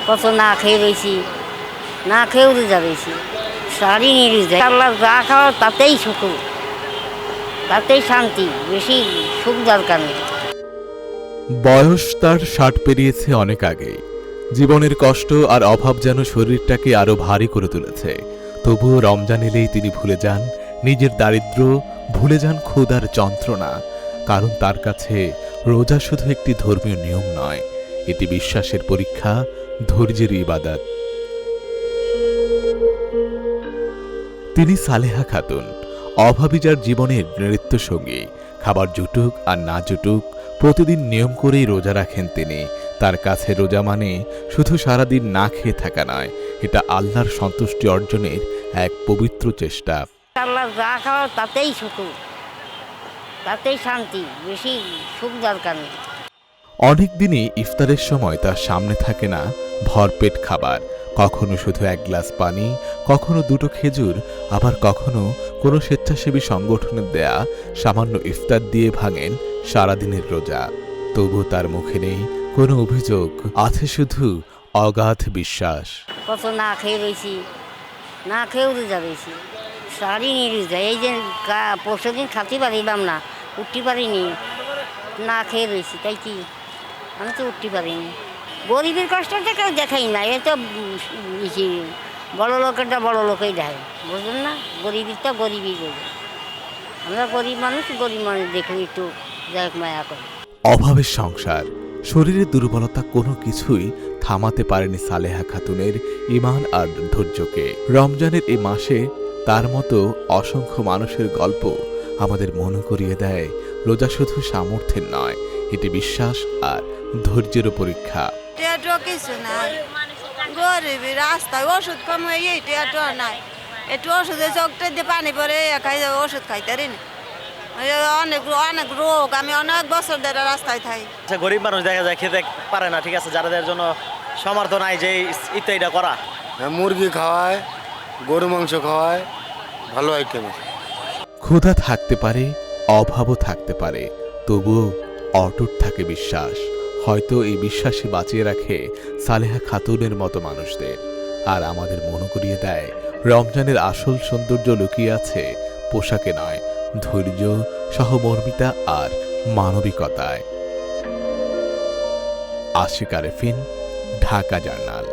কত না খেয়ে রয়েছি, না খেয়েও রোজা রয়েছি, সারি নিয়ে রোজা। আল্লাহ যা খাওয়া তাতেই সুখ, তাতেই শান্তি, বেশি সুখ দরকার নেই। বয়স তার ৬০ পেরিয়েছে অনেক আগেই। জীবনের কষ্ট আর অভাব যেন শরীরটাকে আরো ভারী করে তুলেছে। তবুও রমজান এলেই তিনি ভুলে যান নিজের দারিদ্র্য, ভুলে যান ক্ষুধার যন্ত্রণা। কারণ তার কাছে রোজা শুধু একটি ধর্মীয় নিয়ম নয়, এটি বিশ্বাসের পরীক্ষা, ধৈর্যের ইবাদত। তিনি সালেহা খাতুন, অভাবী যার জীবনের নৃত্যসঙ্গী। খাবার জুটুক আর না জুটুক, প্রতিদিন নিয়ম করেই রোজা রাখেন তিনি। তার কাছে রোজা মানে শুধু সারাদিন না খেয়ে থাকা নয়, এটা আল্লাহর সন্তুষ্টি অর্জনের এক পবিত্র চেষ্টা। আল্লাহ যা খাওয়া তাতেই সুখ, তাতেই শান্তি, বেশি সুখ দরকার নেই। অনেক দিনই ইফতারের সময় তার সামনে থাকে না ভরপেট খাবার। কখনো শুধু এক গ্লাস পানি, কখনো দুটো খেজুর, আবার কখনো কোনো স্বেচ্ছাসেবী সংগঠনের দেয়া সামান্য ইফতার দিয়ে ভাঙেন সারাদিনের রোজা। তবু তার মুখে নেই কোনো অভিযোগ, আছে শুধু অগাধ বিশ্বাস। কত না খেয়ে রয়েছি, না খেয়েও রোজা রয়েছি, সারি নিয়ে রোজা। এই যে পরশু দিন খাতে পারিলাম না, উঠতে পারিনি, না খেয়ে রয়েছি, তাই কি আমি তো উঠতে পারিনি। গরিবের কষ্টটা কেউ দেখাই না, এ তো বড় লোকেরটা বড় লোকেই দেখে, বুঝলেন না? গরিবেরটা গরিবই বোঝে। আমরা গরিব মানুষ দেখলে একটু যাই মায়া করি। অভাবের সংসার, শরীরের দুর্বলতা কোনো কিছুই থামাতে পারেনি সালেহা খাতুনের ঈমান আর ধৈর্যকে। রমজানের এই মাসে তার মতো অসংখ্য মানুষের গল্প আমাদের মনে করিয়ে দেয় রোজা শুধু সামর্থ্যের নয়, এটি বিশ্বাস আর ধৈর্যেরও পরীক্ষা। কিছু নাই, গরিবী রাস্তায় ওষুধ কম হয়ে টেটো নাই, একটু ওষুধে চোখটা দিয়ে পানি পরে খাই ওষুধ খাইতে পারি না। অনেক অনেক রোগ, আমি অনেক বছর ধরে রাস্তায় থাকি। গরিব মানুষ দেখা যায় খেতে পারে না, ঠিক আছে, যাদের জন্য সমর্থ নাই যে ইত্যাদিটা করা। মুরগি খাওয়ায়, গরু মাংস খাওয়ায়, ভালো আইটেম। ক্ষুধা থাকতে পারে, অভাবও থাকতে পারে, তবুও অটুট থাকে বিশ্বাস। হয়তো এই বিশ্বাসই বাঁচিয়ে রাখে সালেহা খাতুনের মতো মানুষদের। আর আমাদের মনে করিয়ে দেয় রমজানের আসল সৌন্দর্য লুকিয়ে আছে পোশাকে নয়, ধৈর্য, সহমর্মিতা আর মানবিকতায়। আশিক আরেফিন, ঢাকা জার্নাল।